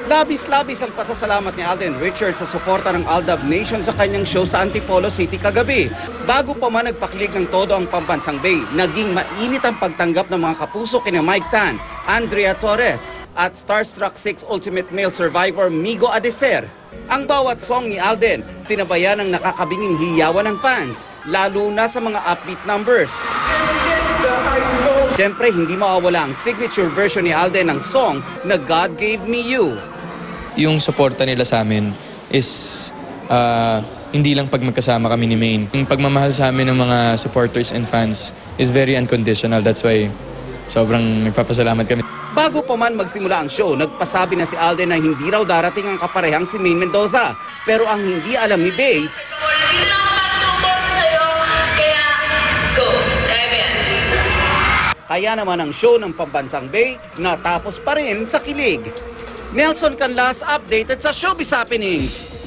Labis-labis ang pasasalamat ni Alden Richards sa suporta ng Aldab Nation sa kanyang show sa Antipolo City kagabi. Bago pa man nagpakilig ng todo ang Pambansang Bay, naging mainit ang pagtanggap ng mga kapuso kina Mike Tan, Andrea Torres at Starstruck 6 Ultimate Male Survivor Migo Adeser. Ang bawat song ni Alden, sinabayan ng nakakabinging hiyawan ng fans, lalo na sa mga upbeat numbers. Siyempre, hindi mawawala ang signature version ni Alden ng song na God Gave Me You. Yung suporta nila sa amin is hindi lang pag magkasama kami ni Maine. Yung pagmamahal sa amin ng mga supporters and fans is very unconditional. That's why sobrang nagpapasalamat kami. Bago pa man magsimula ang show, nagpasabi na si Alden na hindi raw darating ang kaparehang si Maine Mendoza. Pero ang hindi alam ni Bay, kaya naman ang show ng Pambansang Bay natapos pa rin sa kilig. Nelson Canlas updated sa Showbiz Happenings.